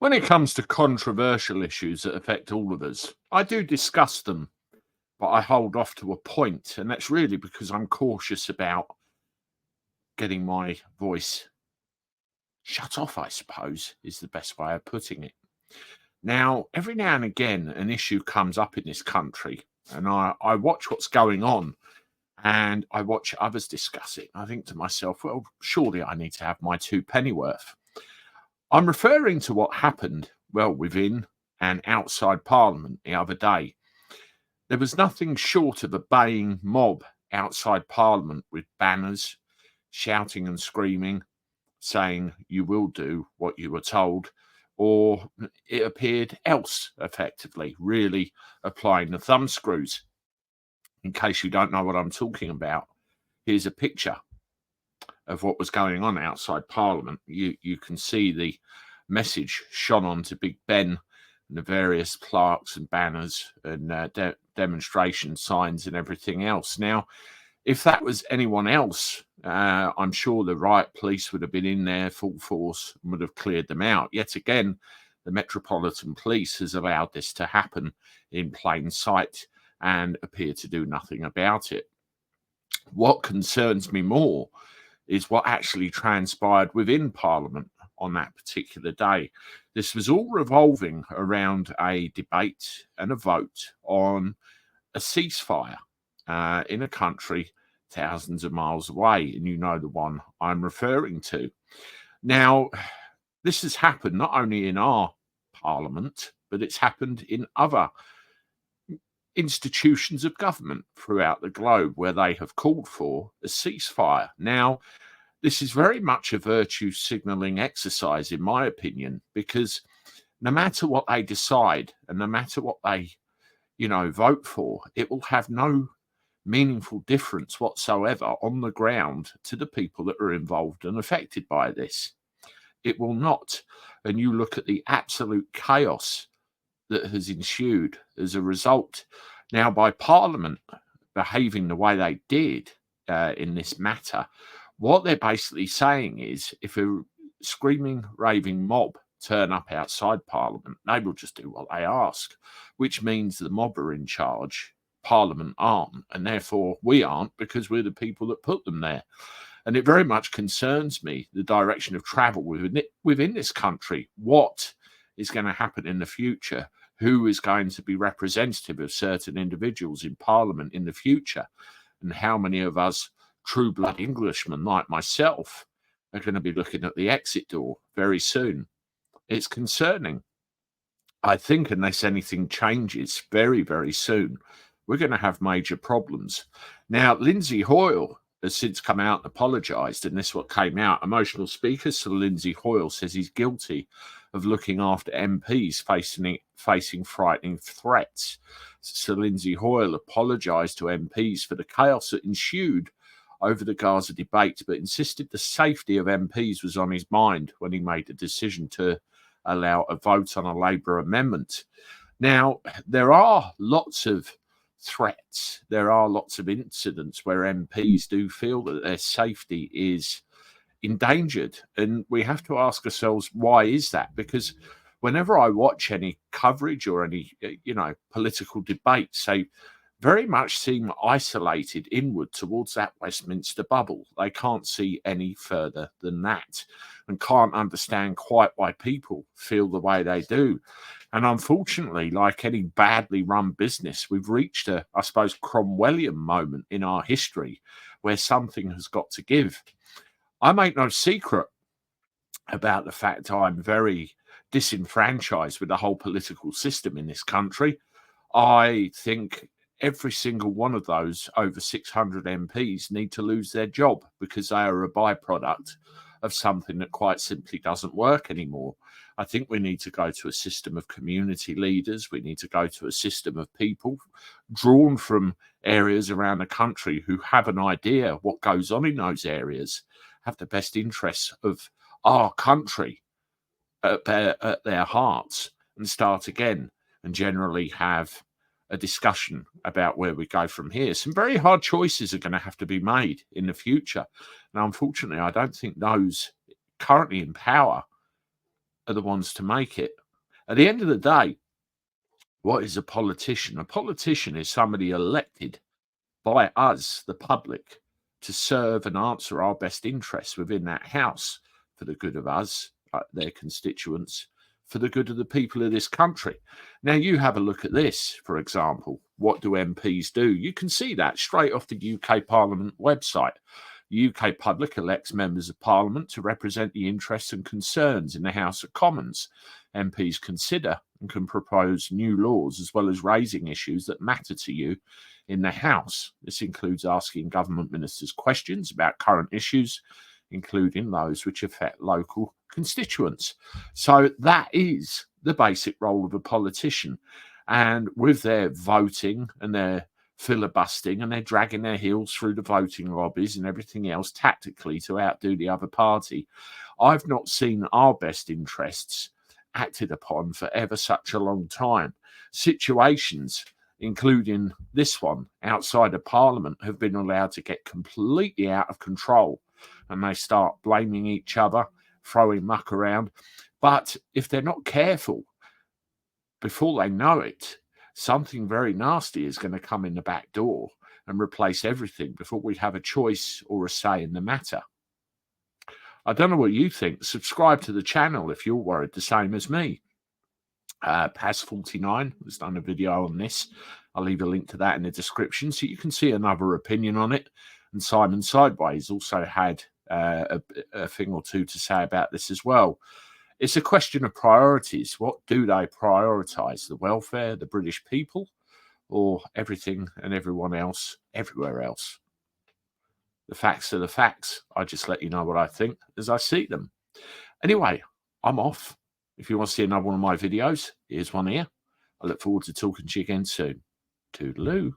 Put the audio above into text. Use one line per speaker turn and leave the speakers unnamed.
When it comes to controversial issues that affect all of us, I do discuss them, but I hold off to a point, and that's really because I'm cautious about getting my voice shut off, I suppose, is the best way of putting it. Now, every now and again, an issue comes up in this country, and I watch what's going on and I watch others discuss it. I think to myself, well, surely I need to have my two pennyworth. I'm referring to what happened, well, within and outside Parliament the other day. There was nothing short of a baying mob outside Parliament with banners, shouting and screaming, saying, "You will do what you were told," or it appeared else, effectively, really applying the thumbscrews. In case you don't know what I'm talking about, here's a picture of what was going on outside Parliament. You can see the message shone onto Big Ben and the various plaques and banners and demonstration signs and everything else. Now, if that was anyone else, I'm sure the riot police would have been in there full force and would have cleared them out. Yet again, the Metropolitan Police has allowed this to happen in plain sight and appear to do nothing about it. What concerns me more is what actually transpired within Parliament on that particular day. This was all revolving around a debate and a vote on a ceasefire in a country thousands of miles away, and you know the one I'm referring to. Now, this has happened not only in our Parliament, but it's happened in other institutions of government throughout the globe where they have called for a ceasefire. Now, this is very much a virtue signalling exercise, in my opinion, because no matter what they decide and no matter what they, vote for, it will have no meaningful difference whatsoever on the ground to the people that are involved and affected by this. It will not. And you look at the absolute chaos that has ensued as a result. Now, by Parliament behaving the way they did in this matter, what they're basically saying is if a screaming, raving mob turn up outside Parliament, they will just do what they ask, which means the mob are in charge, Parliament aren't, and therefore we aren't because we're the people that put them there. And it very much concerns me, the direction of travel within this country. What is going to happen in the future? Who is going to be representative of certain individuals in Parliament in the future? And how many of us true blood Englishmen like myself are going to be looking at the exit door very soon? It's concerning. I think unless anything changes very, very soon, we're going to have major problems. Now, Lindsay Hoyle has since come out and apologised, and this is what came out. Emotional speaker Sir Lindsay Hoyle says he's guilty of looking after MPs facing frightening threats. Sir Lindsay Hoyle apologised to MPs for the chaos that ensued over the Gaza debate, but insisted the safety of MPs was on his mind when he made the decision to allow a vote on a Labour amendment. Now, there are lots of threats. There are lots of incidents where MPs do feel that their safety is endangered. And we have to ask ourselves, why is that? Because whenever I watch any coverage or any, political debates, they very much seem isolated inward towards that Westminster bubble. They can't see any further than that and can't understand quite why people feel the way they do. And unfortunately, like any badly run business, we've reached a, I suppose, Cromwellian moment in our history where something has got to give. I make no secret about the fact I'm very disenfranchised with the whole political system in this country. I think every single one of those over 600 MPs need to lose their job because they are a byproduct of something that quite simply doesn't work anymore. I think we need to go to a system of community leaders. We need to go to a system of people drawn from areas around the country who have an idea what goes on in those areas, have the best interests of our country at their hearts, and start again and generally have a discussion about where we go from here. Some very hard choices are going to have to be made in the future. Now, unfortunately, I don't think those currently in power are the ones to make it. At the end of the day, what is a politician? A politician is somebody elected by us, the public, to serve and answer our best interests within that house for the good of us, their constituents, for the good of the people of this country. Now, you have a look at this, for example. What do MPs do? You can see that straight off the UK Parliament website. The UK public elects members of Parliament to represent the interests and concerns in the House of Commons. MPs consider and can propose new laws as well as raising issues that matter to you in the House. This includes asking government ministers questions about current issues, including those which affect local constituents. So that is the basic role of a politician. And with their voting and their filibustering and they're dragging their heels through the voting lobbies and everything else tactically to outdo the other party, I've not seen our best interests acted upon for ever such a long time. Situations, including this one outside of Parliament, have been allowed to get completely out of control, and they start blaming each other, throwing muck around. But if they're not careful, before they know it, something very nasty is going to come in the back door and replace everything before we have a choice or a say in the matter. I don't know what you think. Subscribe to the channel if you're worried the same as me. Paz49 has done a video on this. I'll leave a link to that in the description so you can see another opinion on it. And Simon Sideways also had a thing or two to say about this as well. It's a question of priorities. What do they prioritise? The welfare, the British people, or everything and everyone else, everywhere else? The facts are the facts. I just let you know what I think as I see them. Anyway, I'm off. If you want to see another one of my videos, here's one here. I look forward to talking to you again soon. Toodaloo.